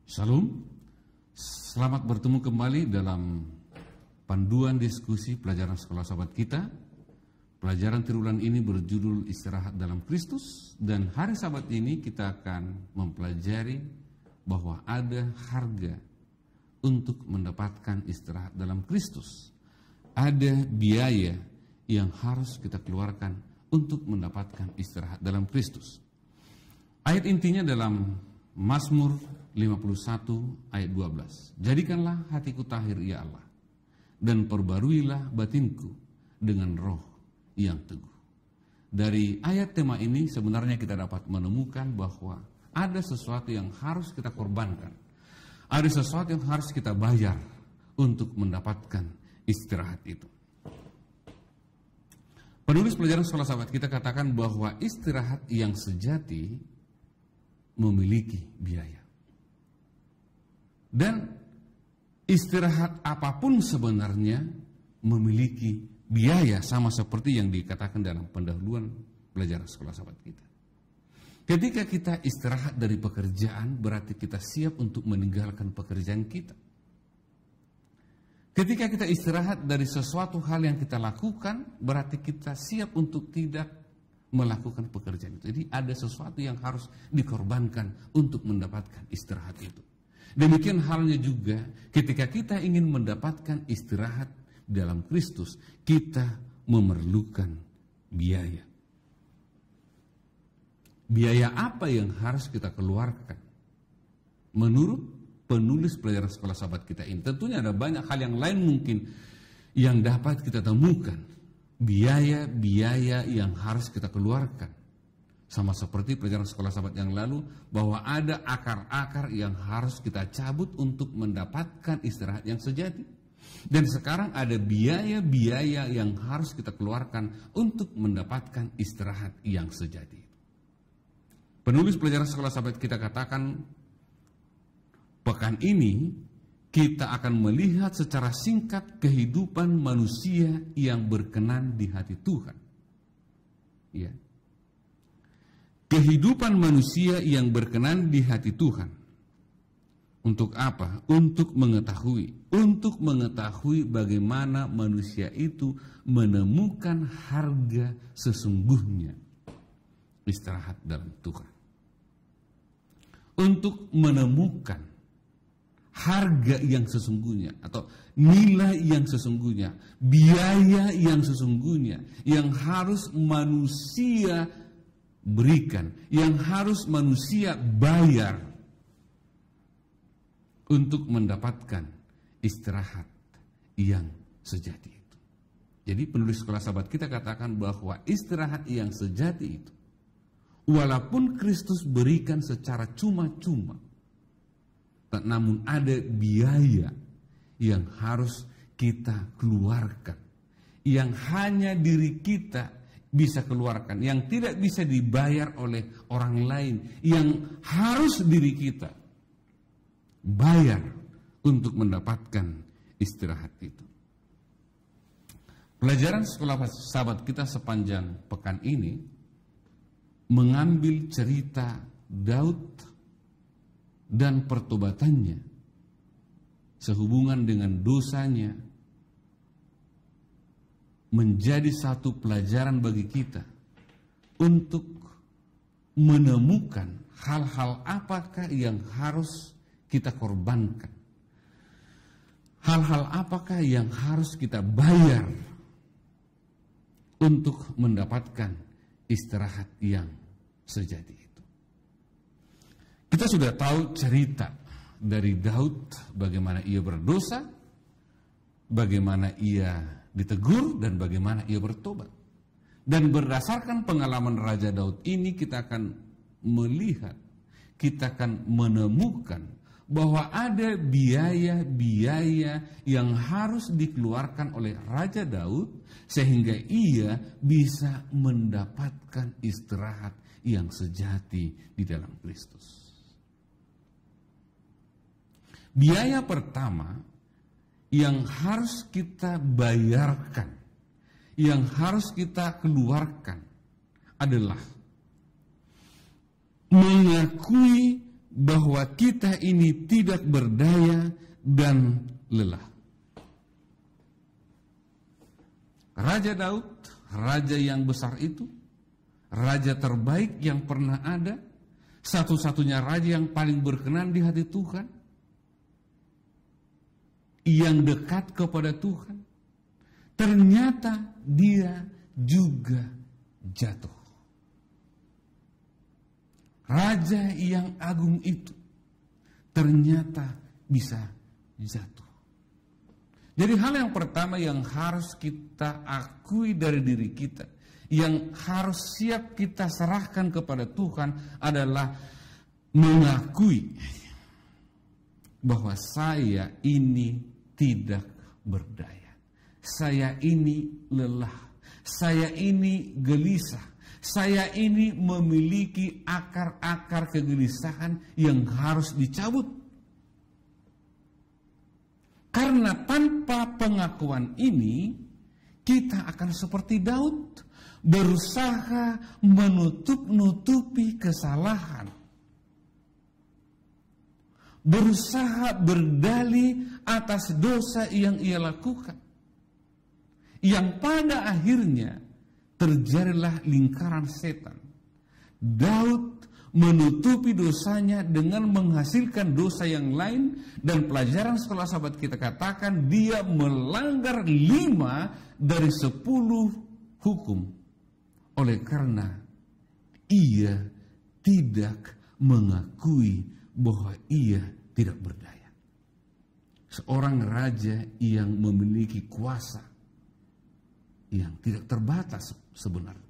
Shalom, selamat bertemu kembali dalam panduan diskusi pelajaran sekolah sahabat kita. Pelajaran triwulan ini berjudul Istirahat dalam Kristus, dan hari Sabat ini kita akan mempelajari bahwa ada harga untuk mendapatkan istirahat dalam Kristus. Ada biaya yang harus kita keluarkan untuk mendapatkan istirahat dalam Kristus. Ayat intinya dalam Mazmur 51 ayat 12. Jadikanlah hatiku tahir ya Allah, dan perbaruilah batinku dengan roh yang teguh. Dari ayat tema ini sebenarnya kita dapat menemukan bahwa ada sesuatu yang harus kita korbankan. Ada sesuatu yang harus kita bayar untuk mendapatkan istirahat itu. Penulis pelajaran sekolah sahabat kita katakan bahwa istirahat yang sejati memiliki biaya. Dan istirahat apapun sebenarnya memiliki biaya, sama seperti yang dikatakan dalam pendahuluan pelajaran sekolah sahabat kita. Ketika kita istirahat dari pekerjaan, berarti kita siap untuk meninggalkan pekerjaan kita. Ketika kita istirahat dari sesuatu hal yang kita lakukan, berarti kita siap untuk tidak melakukan pekerjaan itu. Jadi ada sesuatu yang harus dikorbankan untuk mendapatkan istirahat itu. Demikian halnya juga ketika kita ingin mendapatkan istirahat dalam Kristus, kita memerlukan biaya. Biaya apa yang harus kita keluarkan? Menurut penulis pelajaran sekolah sahabat kita ini, tentunya ada banyak hal yang lain mungkin yang dapat kita temukan. Biaya-biaya yang harus kita keluarkan. Sama seperti pelajaran sekolah sahabat yang lalu, bahwa ada akar-akar yang harus kita cabut untuk mendapatkan istirahat yang sejati. Dan sekarang ada biaya-biaya yang harus kita keluarkan untuk mendapatkan istirahat yang sejati. Penulis pelajaran sekolah sahabat kita katakan, pekan ini kita akan melihat secara singkat kehidupan manusia yang berkenan di hati Tuhan. Ya. Kehidupan manusia yang berkenan di hati Tuhan. Untuk apa? Untuk mengetahui bagaimana manusia itu menemukan harga sesungguhnya istirahat dalam Tuhan. Untuk menemukan harga yang sesungguhnya atau nilai yang sesungguhnya, biaya yang sesungguhnya yang harus manusia berikan, yang harus manusia bayar untuk mendapatkan istirahat yang sejati itu. Jadi penulis sekolah sahabat kita katakan bahwa istirahat yang sejati itu, walaupun Kristus berikan secara cuma-cuma, namun ada biaya yang harus kita keluarkan, yang hanya diri kita bisa keluarkan, yang tidak bisa dibayar oleh orang lain, yang harus diri kita bayar untuk mendapatkan istirahat itu. Pelajaran sekolah sahabat kita sepanjang pekan ini mengambil cerita Daud dan pertobatannya sehubungan dengan dosanya, menjadi satu pelajaran bagi kita untuk menemukan hal-hal apakah yang harus kita korbankan, hal-hal apakah yang harus kita bayar untuk mendapatkan istirahat yang sejati itu. Kita sudah tahu cerita dari Daud, bagaimana ia berdosa, bagaimana ia ditegur, dan bagaimana ia bertobat. Dan berdasarkan pengalaman Raja Daud ini, kita akan melihat, kita akan menemukan bahwa ada biaya-biaya yang harus dikeluarkan oleh Raja Daud sehingga ia bisa mendapatkan istirahat yang sejati di dalam Kristus. Biaya pertama yang harus kita bayarkan, yang harus kita keluarkan adalah mengakui bahwa kita ini tidak berdaya dan lelah. Raja Daud, raja yang besar itu, raja terbaik yang pernah ada, satu-satunya raja yang paling berkenan di hati Tuhan, yang dekat kepada Tuhan, ternyata dia juga jatuh. Raja yang agung itu ternyata bisa jatuh. Jadi hal yang pertama yang harus kita akui dari diri kita, yang harus siap kita serahkan kepada Tuhan adalah mengakui bahwa saya ini tidak berdaya. Saya ini lelah. Saya ini gelisah. Saya ini memiliki akar-akar kegelisahan yang harus dicabut. Karena tanpa pengakuan ini, kita akan seperti Daud, berusaha menutup-nutupi kesalahan, berusaha berdalih atas dosa yang ia lakukan, yang pada akhirnya terjadilah lingkaran setan. Daud menutupi dosanya dengan menghasilkan dosa yang lain, dan pelajaran sekolah sahabat kita katakan dia melanggar 5 dari 10 hukum oleh karena ia tidak mengakui bahwa ia tidak berdaya. Seorang raja yang memiliki kuasa yang tidak terbatas sebenarnya.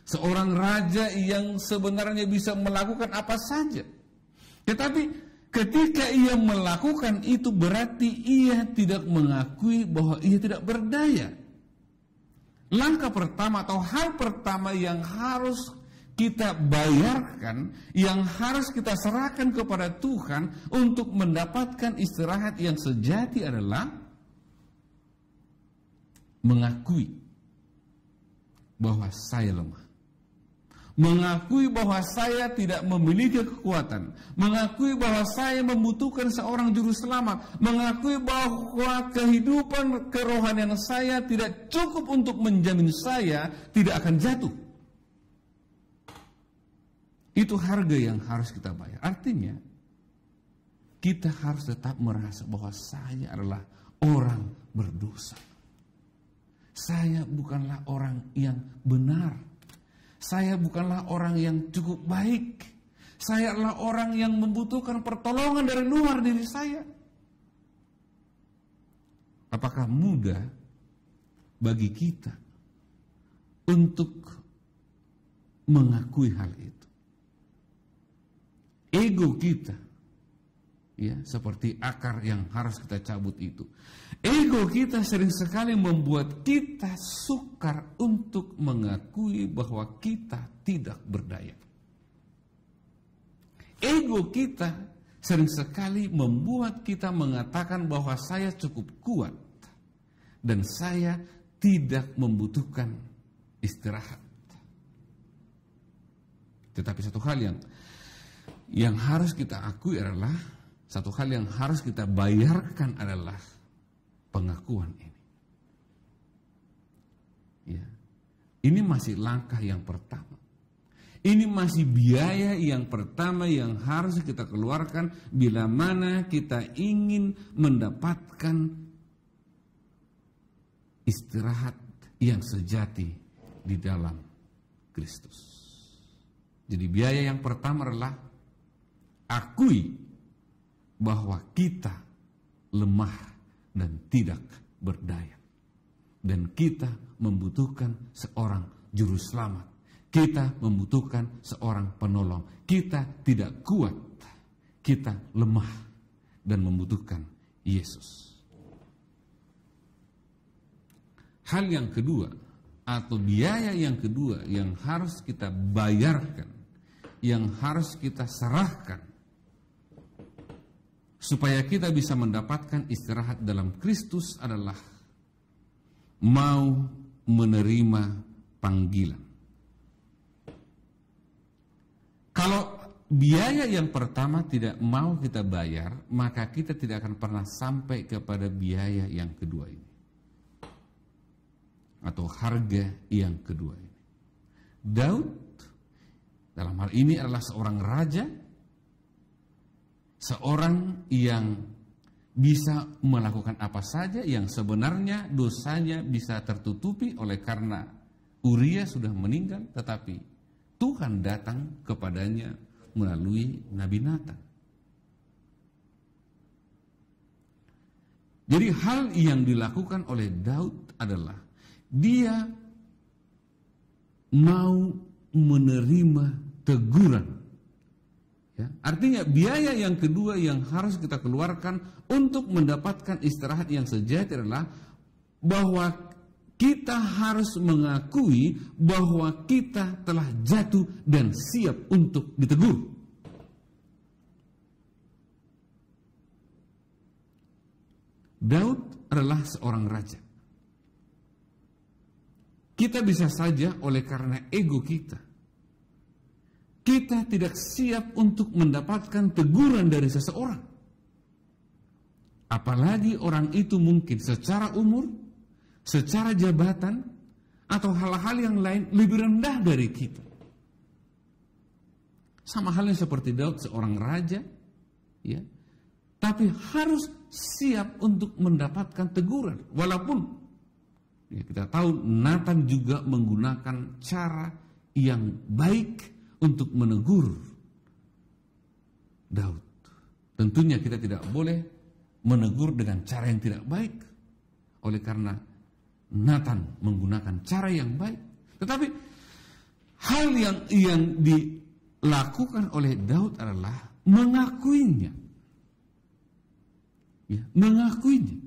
Seorang raja yang sebenarnya bisa melakukan apa saja. Tetapi ketika ia melakukan itu berarti ia tidak mengakui bahwa ia tidak berdaya. Langkah pertama atau hal pertama yang harus kita bayarkan, yang harus kita serahkan kepada Tuhan untuk mendapatkan istirahat yang sejati adalah mengakui bahwa saya lemah. Mengakui bahwa saya tidak memiliki kekuatan. Mengakui bahwa saya membutuhkan seorang juru selamat. Mengakui bahwa kehidupan kerohanian saya tidak cukup untuk menjamin saya tidak akan jatuh. Itu harga yang harus kita bayar. Artinya, kita harus tetap merasa bahwa saya adalah orang berdosa. Saya bukanlah orang yang benar. Saya bukanlah orang yang cukup baik. Saya adalah orang yang membutuhkan pertolongan dari luar diri saya. Apakah mudah bagi kita untuk mengakui hal itu? Ego kita, ya, seperti akar yang harus kita cabut itu. Ego kita sering sekali membuat kita sukar untuk mengakui bahwa kita tidak berdaya. Ego kita sering sekali membuat kita mengatakan bahwa saya cukup kuat dan saya tidak membutuhkan istirahat. Tetapi satu hal yang harus kita akui adalah, satu hal yang harus kita bayarkan adalah pengakuan ini. Ya. Ini masih langkah yang pertama. Ini masih biaya yang pertama yang harus kita keluarkan bila mana kita ingin mendapatkan istirahat yang sejati di dalam Kristus. Jadi biaya yang pertama adalah akui bahwa kita lemah dan tidak berdaya. Dan kita membutuhkan seorang juru selamat. Kita membutuhkan seorang penolong. Kita tidak kuat. Kita lemah dan membutuhkan Yesus. Hal yang kedua atau biaya yang kedua yang harus kita bayarkan, yang harus kita serahkan supaya kita bisa mendapatkan istirahat dalam Kristus adalah mau menerima panggilan. Kalau biaya yang pertama tidak mau kita bayar, maka kita tidak akan pernah sampai kepada biaya yang kedua ini, atau harga yang kedua ini. Daud dalam hal ini adalah seorang raja, seorang yang bisa melakukan apa saja, yang sebenarnya dosanya bisa tertutupi oleh karena Uria sudah meninggal, tetapi Tuhan datang kepadanya melalui Nabi Natan. Jadi hal yang dilakukan oleh Daud adalah dia mau menerima teguran. Ya, artinya biaya yang kedua yang harus kita keluarkan untuk mendapatkan istirahat yang sejati adalah bahwa kita harus mengakui bahwa kita telah jatuh dan siap untuk ditegur. Daud adalah seorang raja. Kita bisa saja oleh karena ego kita tidak siap untuk mendapatkan teguran dari seseorang. Apalagi orang itu mungkin secara umur, secara jabatan, atau hal-hal yang lain lebih rendah dari kita. Sama halnya seperti Daud, seorang raja, ya, tapi harus siap untuk mendapatkan teguran. Walaupun ya, kita tahu Natan juga menggunakan cara yang baik untuk menegur Daud. Tentunya kita tidak boleh menegur dengan cara yang tidak baik, oleh karena Natan menggunakan cara yang baik. Tetapi hal yang dilakukan oleh Daud adalah mengakuinya. Ya, mengakuinya.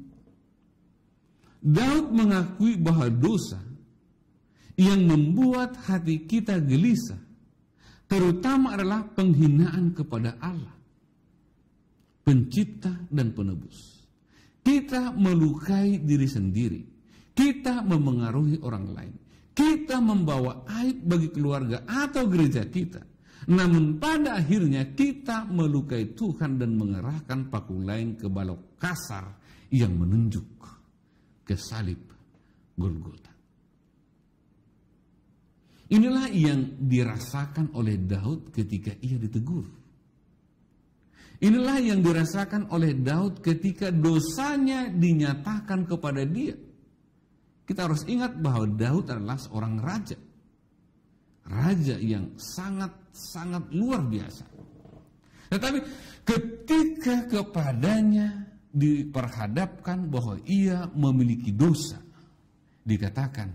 Daud mengakui bahwa dosa yang membuat hati kita gelisah terutama adalah penghinaan kepada Allah, pencipta dan penebus. Kita melukai diri sendiri, kita memengaruhi orang lain, kita membawa aib bagi keluarga atau gereja kita. Namun pada akhirnya kita melukai Tuhan dan mengerahkan paku lain ke balok kasar yang menunjuk ke salib Golgota. Inilah yang dirasakan oleh Daud ketika ia ditegur. Inilah yang dirasakan oleh Daud ketika dosanya dinyatakan kepada dia. Kita harus ingat bahwa Daud adalah seorang raja. Raja yang sangat luar biasa. Tetapi ketika kepadanya diperhadapkan bahwa ia memiliki dosa, dikatakan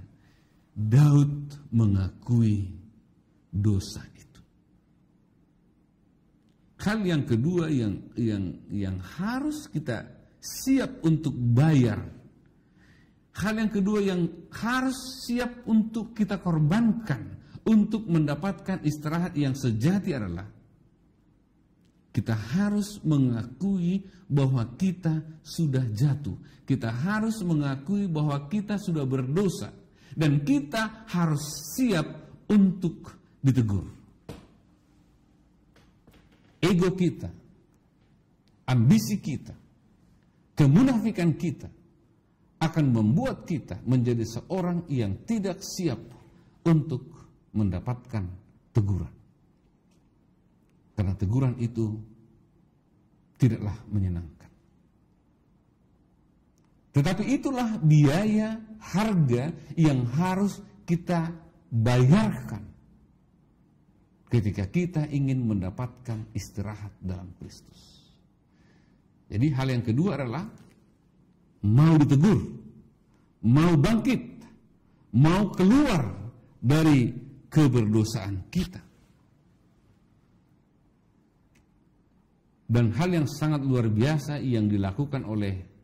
Daud mengakui dosa itu. Hal yang kedua yang harus kita siap untuk bayar, hal yang kedua yang harus siap untuk kita korbankan untuk mendapatkan istirahat yang sejati adalah kita harus mengakui bahwa kita sudah jatuh. Kita harus mengakui bahwa kita sudah berdosa. Dan kita harus siap untuk ditegur. Ego kita, ambisi kita, kemunafikan kita akan membuat kita menjadi seorang yang tidak siap untuk mendapatkan teguran. Karena teguran itu tidaklah menyenangkan. Tetapi itulah biaya, harga yang harus kita bayarkan ketika kita ingin mendapatkan istirahat dalam Kristus. Jadi hal yang kedua adalah mau ditegur, mau bangkit, mau keluar dari keberdosaan kita. Dan hal yang sangat luar biasa yang dilakukan oleh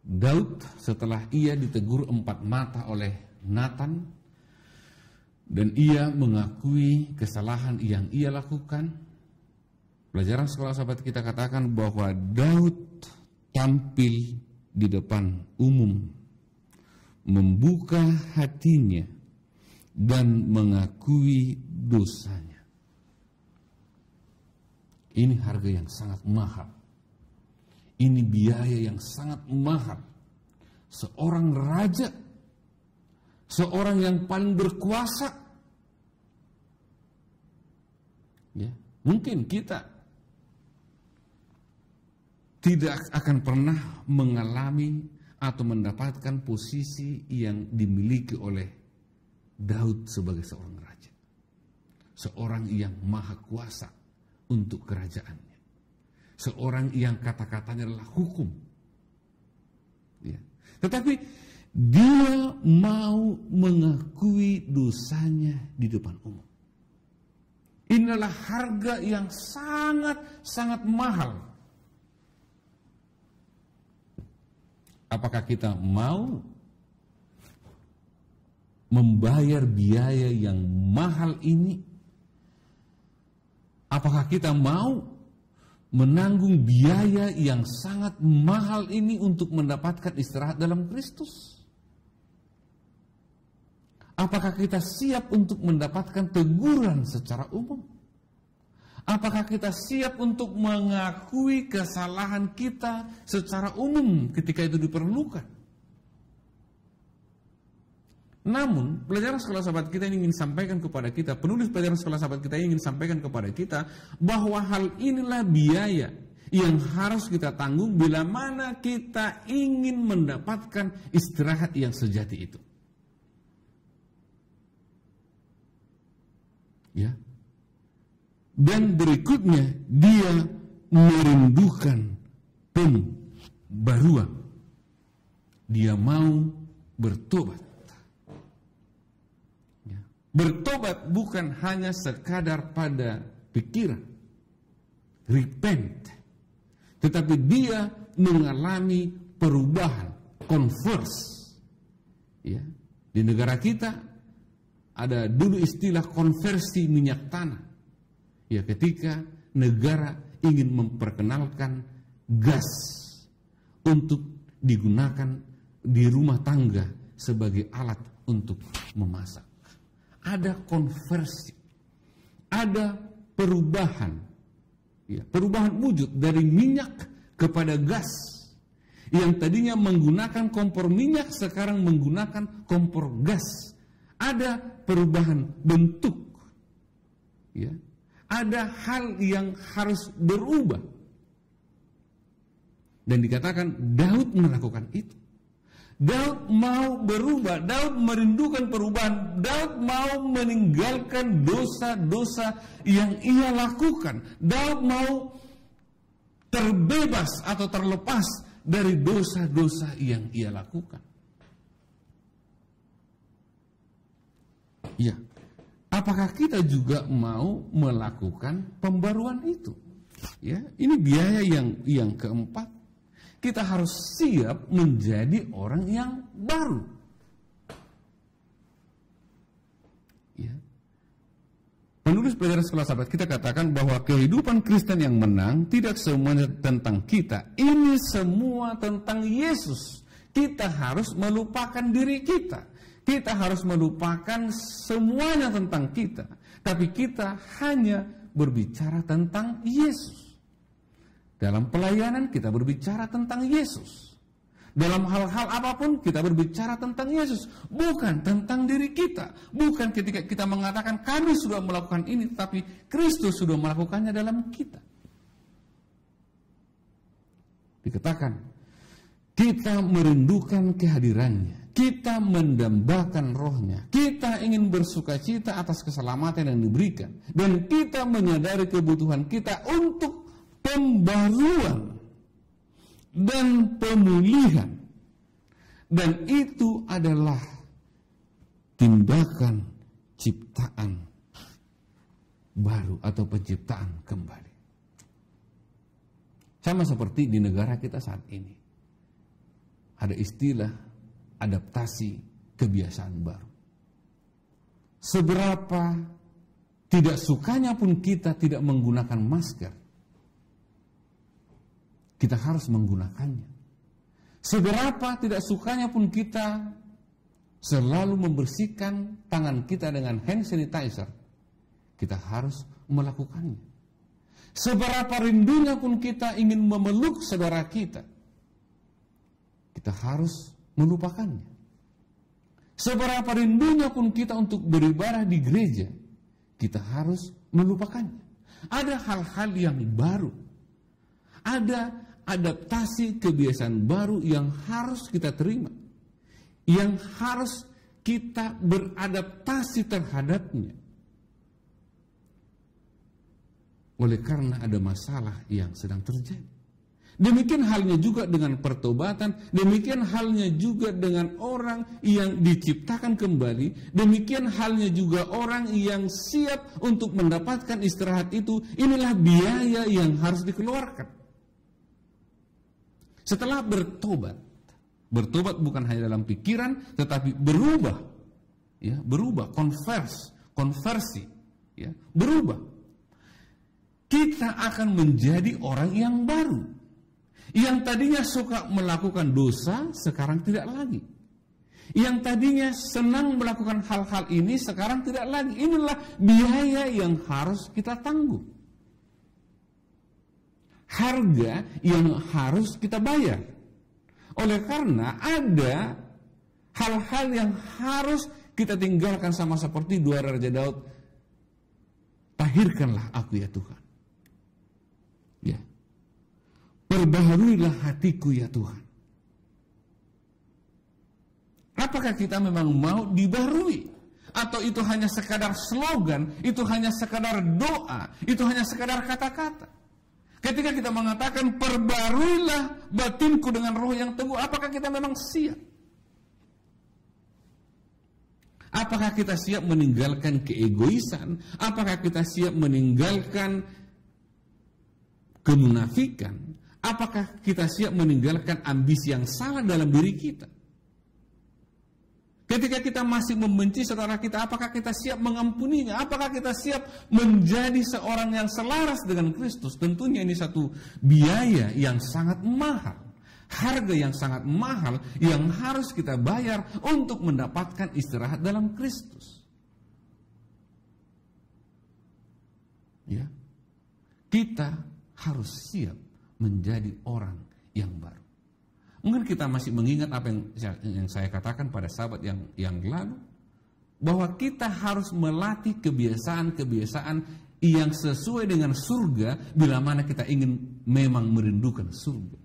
Daud setelah ia ditegur 4 mata oleh Natan dan ia mengakui kesalahan yang ia lakukan. Pelajaran sekolah sahabat kita katakan bahwa Daud tampil di depan umum, membuka hatinya dan mengakui dosanya. Ini harga yang sangat mahal. Ini biaya yang sangat mahal. Seorang raja, seorang yang paling berkuasa, ya, mungkin kita tidak akan pernah mengalami atau mendapatkan posisi yang dimiliki oleh Daud sebagai seorang raja. Seorang yang maha kuasa untuk kerajaannya. Seorang yang kata-katanya adalah hukum. Ya. Tetapi dia mau mengakui dosanya di depan umum. Inilah harga yang sangat mahal. Apakah kita mau membayar biaya yang mahal ini? Apakah kita mau menanggung biaya yang sangat mahal ini untuk mendapatkan istirahat dalam Kristus? Apakah kita siap untuk mendapatkan teguran secara umum? Apakah kita siap untuk mengakui kesalahan kita secara umum ketika itu diperlukan? Namun, pelajaran sekolah sahabat kita ingin sampaikan kepada kita, penulis pelajaran sekolah sahabat kita ingin sampaikan kepada kita, bahwa hal inilah biaya yang harus kita tanggung bila mana kita ingin mendapatkan istirahat yang sejati itu. Ya. Dan berikutnya, dia merindukan pembaruan. Dia mau bertobat. Bertobat bukan hanya sekadar pada pikiran, repent, tetapi dia mengalami perubahan, converse. Ya. Di negara kita ada dulu istilah konversi minyak tanah. Ya, ketika negara ingin memperkenalkan gas untuk digunakan di rumah tangga sebagai alat untuk memasak. Ada konversi, ada perubahan, ya, perubahan wujud dari minyak kepada gas. Yang tadinya menggunakan kompor minyak, sekarang menggunakan kompor gas. Ada perubahan bentuk, ya. Ada hal yang harus berubah. Dan dikatakan Daud melakukan itu. Daud mau berubah, Daud merindukan perubahan, Daud mau meninggalkan dosa-dosa yang ia lakukan. Daud mau terbebas atau terlepas dari dosa-dosa yang ia lakukan. Ya, apakah kita juga mau melakukan pembaruan itu? Ya, ini biaya yang keempat. Kita harus siap menjadi orang yang baru. Ya. Penulis pelajaran sekolah sahabat kita katakan bahwa kehidupan Kristen yang menang tidak semuanya tentang kita. Ini semua tentang Yesus. Kita harus melupakan diri kita. Kita harus melupakan semuanya tentang kita. Tapi kita hanya berbicara tentang Yesus. Dalam pelayanan kita berbicara tentang Yesus. Dalam hal-hal apapun kita berbicara tentang Yesus. Bukan tentang diri kita. Bukan ketika kita mengatakan kami sudah melakukan ini, tapi Kristus sudah melakukannya dalam kita. Dikatakan, kita merindukan kehadirannya. Kita mendambakan rohnya. Kita ingin bersukacita atas keselamatan yang diberikan. Dan kita menyadari kebutuhan kita untuk pembaruan dan pemulihan. Dan itu adalah tindakan ciptaan baru atau penciptaan kembali. Sama seperti di negara kita saat ini. Ada istilah adaptasi kebiasaan baru. Seberapa tidak sukanya pun kita tidak menggunakan masker, kita harus menggunakannya. Seberapa tidak sukanya pun kita selalu membersihkan tangan kita dengan hand sanitizer, kita harus melakukannya. Seberapa rindunya pun kita ingin memeluk saudara kita, kita harus melupakannya. Seberapa rindunya pun kita untuk beribadah di gereja, kita harus melupakannya. Ada hal-hal yang baru, ada adaptasi kebiasaan baru yang harus kita terima, yang harus kita beradaptasi terhadapnya. Oleh karena ada masalah yang sedang terjadi. Demikian halnya juga dengan pertobatan, demikian halnya juga dengan orang yang diciptakan kembali, demikian halnya juga orang yang siap untuk mendapatkan istirahat itu. Inilah biaya yang harus dikeluarkan. Setelah bertobat bukan hanya dalam pikiran, tetapi berubah, ya, berubah, konversi, ya, berubah. Kita akan menjadi orang yang baru. Yang tadinya suka melakukan dosa, sekarang tidak lagi. Yang tadinya senang melakukan hal-hal ini, sekarang tidak lagi. Inilah biaya yang harus kita tanggung. Harga yang harus kita bayar. Oleh karena ada hal-hal yang harus kita tinggalkan, sama seperti doa Raja Daud, tahirkanlah aku ya Tuhan. Ya. Perbaharuilah hatiku ya Tuhan. Apakah kita memang mau dibaharui? Atau itu hanya sekadar slogan, itu hanya sekadar doa, itu hanya sekadar kata-kata? Ketika kita mengatakan perbaharuilah batinku dengan roh yang teguh, apakah kita memang siap? Apakah kita siap meninggalkan keegoisan? Apakah kita siap meninggalkan kemunafikan? Apakah kita siap meninggalkan ambisi yang salah dalam diri kita? Ketika kita masih membenci saudara kita, apakah kita siap mengampuninya? Apakah kita siap menjadi seorang yang selaras dengan Kristus? Tentunya ini satu biaya yang sangat mahal, harga yang sangat mahal yang harus kita bayar untuk mendapatkan istirahat dalam Kristus. Ya, kita harus siap menjadi orang yang baru. Mungkin kita masih mengingat apa yang saya katakan pada sahabat yang lalu, bahwa kita harus melatih kebiasaan-kebiasaan yang sesuai dengan surga bila mana kita ingin memang merindukan surga.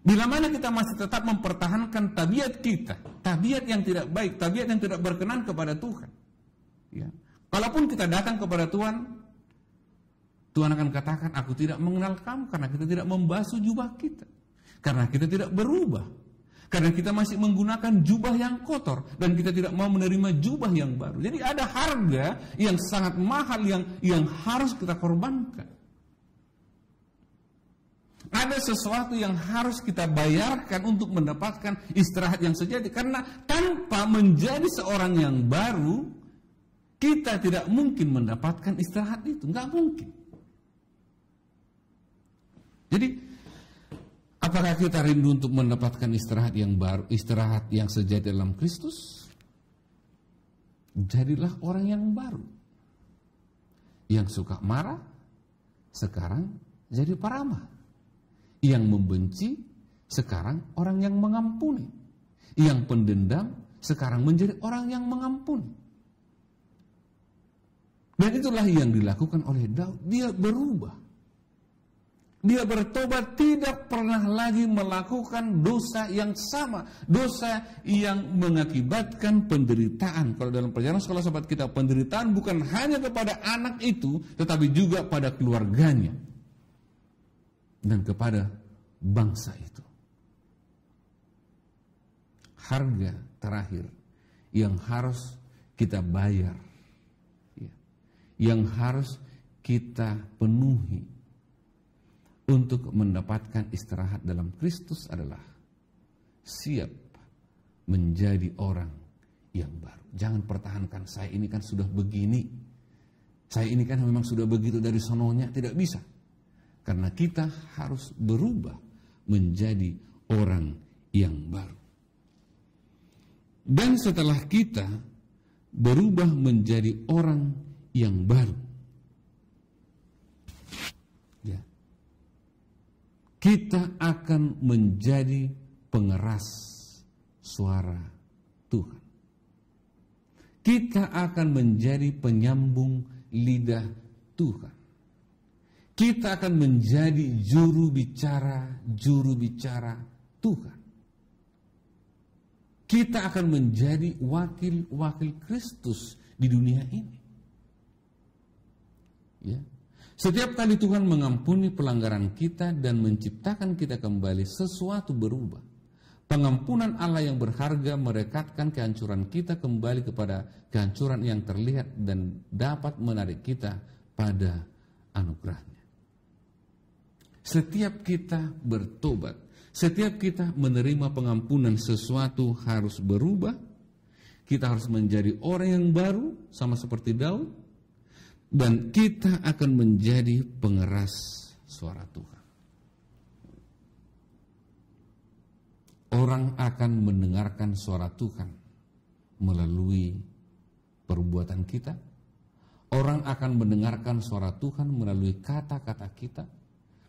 Bila mana kita masih tetap mempertahankan tabiat kita, tabiat yang tidak baik, tabiat yang tidak berkenan kepada Tuhan. Ya. Kalaupun kita datang kepada Tuhan, Tuhan akan katakan, aku tidak mengenal kamu, karena kita tidak membasuh jubah kita. Karena kita tidak berubah. Karena kita masih menggunakan jubah yang kotor. Dan kita tidak mau menerima jubah yang baru. Jadi ada harga yang sangat mahal yang harus kita korbankan. Ada sesuatu yang harus kita bayarkan untuk mendapatkan istirahat yang sejati. Karena tanpa menjadi seorang yang baru, kita tidak mungkin mendapatkan istirahat itu. Nggak mungkin. Jadi, apakah kita rindu untuk mendapatkan istirahat yang baru, istirahat yang sejati dalam Kristus? Jadilah orang yang baru. Yang suka marah, sekarang jadi peramah. Yang membenci, sekarang orang yang mengampuni. Yang pendendam, sekarang menjadi orang yang mengampuni. Dan itulah yang dilakukan oleh Daud. Dia berubah. Dia bertobat, tidak pernah lagi melakukan dosa yang sama. Dosa yang mengakibatkan penderitaan. Kalau dalam perjalanan sekolah sahabat kita, penderitaan bukan hanya kepada anak itu, tetapi juga pada keluarganya. Dan kepada bangsa itu. Harga terakhir yang harus kita bayar. Yang harus kita penuhi untuk mendapatkan istirahat dalam Kristus adalah siap menjadi orang yang baru. Jangan pertahankan, saya ini kan sudah begini, saya ini kan memang sudah begitu dari sononya. Tidak bisa. Karena kita harus berubah menjadi orang yang baru. Dan setelah kita berubah menjadi orang yang baru, kita akan menjadi pengeras suara Tuhan. Kita akan menjadi penyambung lidah Tuhan. Kita akan menjadi juru bicara Tuhan. Kita akan menjadi wakil-wakil Kristus di dunia ini. Ya. Setiap kali Tuhan mengampuni pelanggaran kita dan menciptakan kita kembali, sesuatu berubah. Pengampunan Allah yang berharga merekatkan kehancuran kita kembali kepada kehancuran yang terlihat dan dapat menarik kita pada anugerahnya. Setiap kita bertobat, setiap kita menerima pengampunan, sesuatu harus berubah. Kita harus menjadi orang yang baru, sama seperti Daud. Dan kita akan menjadi pengeras suara Tuhan. Orang akan mendengarkan suara Tuhan melalui perbuatan kita. Orang akan mendengarkan suara Tuhan melalui kata-kata kita.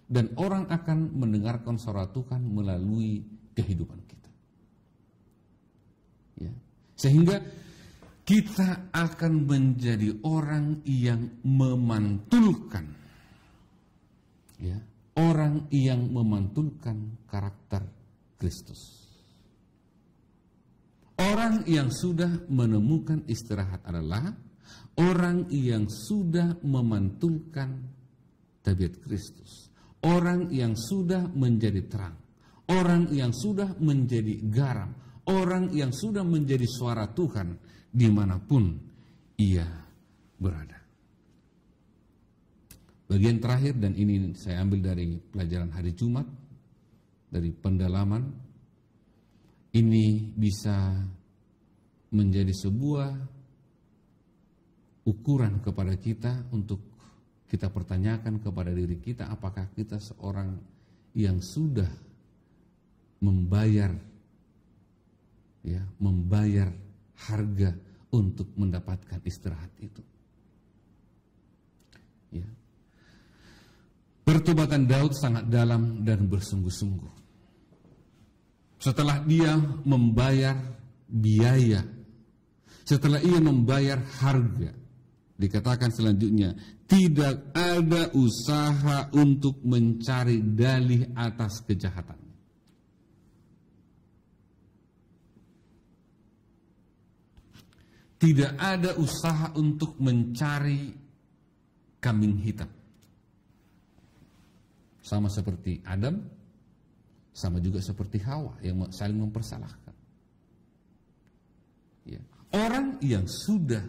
Dan orang akan mendengarkan suara Tuhan melalui kehidupan kita. Ya. Sehingga kita akan menjadi orang yang memantulkan, ya, orang yang memantulkan karakter Kristus. Orang yang sudah menemukan istirahat adalah orang yang sudah memantulkan tabiat Kristus. Orang yang sudah menjadi terang. Orang yang sudah menjadi garam. Orang yang sudah menjadi suara Tuhan dimanapun ia berada. Bagian terakhir, dan ini saya ambil dari pelajaran hari Jumat, dari pendalaman, ini bisa menjadi sebuah ukuran kepada kita untuk kita pertanyakan kepada diri kita, apakah kita seorang yang sudah membayar harga untuk mendapatkan istirahat itu. Ya. Pertobatan Daud sangat dalam dan bersungguh-sungguh. Setelah dia membayar biaya, setelah ia membayar harga, dikatakan selanjutnya, tidak ada usaha untuk mencari dalih atas kejahatan. Tidak ada usaha untuk mencari kambing hitam. Sama seperti Adam, sama juga seperti Hawa yang saling mempersalahkan. Ya. Orang yang sudah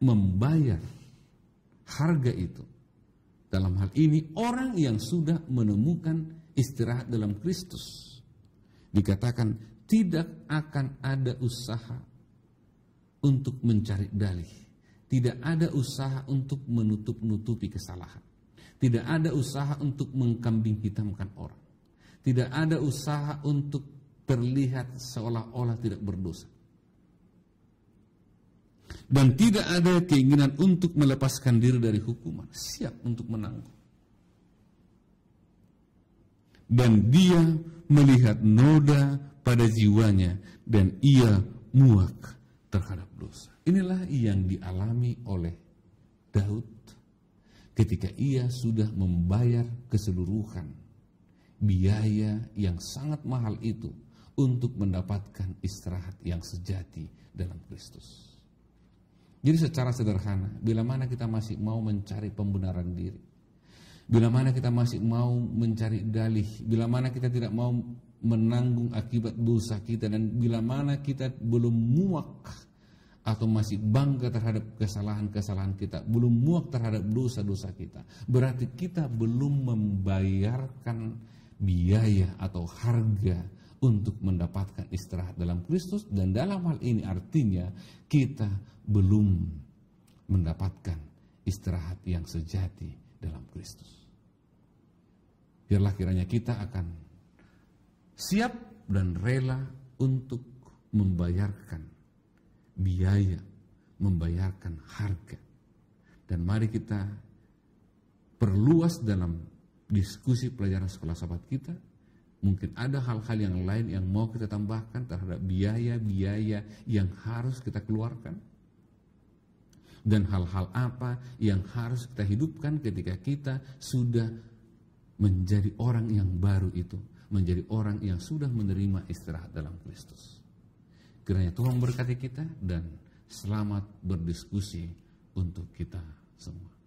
membayar harga itu, dalam hal ini orang yang sudah menemukan istirahat dalam Kristus, dikatakan tidak akan ada usaha untuk mencari dalih. Tidak ada usaha untuk menutup-nutupi kesalahan. Tidak ada usaha untuk mengkambing hitamkan orang. Tidak ada usaha untuk terlihat seolah-olah tidak berdosa. Dan tidak ada keinginan untuk melepaskan diri dari hukuman. Siap untuk menanggung. Dan dia melihat noda pada jiwanya dan ia muak terhadap dosa. Inilah yang dialami oleh Daud ketika ia sudah membayar keseluruhan biaya yang sangat mahal itu untuk mendapatkan istirahat yang sejati dalam Kristus. Jadi secara sederhana, bila mana kita masih mau mencari pembenaran diri, bila mana kita masih mau mencari dalih, bila mana kita tidak mau menanggung akibat dosa kita, dan bila mana kita belum muak atau masih bangga terhadap kesalahan-kesalahan kita, belum muak terhadap dosa-dosa kita, berarti kita belum membayarkan biaya atau harga untuk mendapatkan istirahat dalam Kristus. Dan dalam hal ini artinya kita belum mendapatkan istirahat yang sejati dalam Kristus. Biarlah kiranya kita akan siap dan rela untuk membayarkan biaya, membayarkan harga. Dan mari kita perluas dalam diskusi pelajaran sekolah sahabat kita. Mungkin ada hal-hal yang lain yang mau kita tambahkan terhadap biaya-biaya yang harus kita keluarkan. Dan hal-hal apa yang harus kita hidupkan ketika kita sudah menjadi orang yang baru itu. Menjadi orang yang sudah menerima istirahat dalam Kristus. Kiranya Tuhan memberkati kita dan selamat berdiskusi untuk kita semua.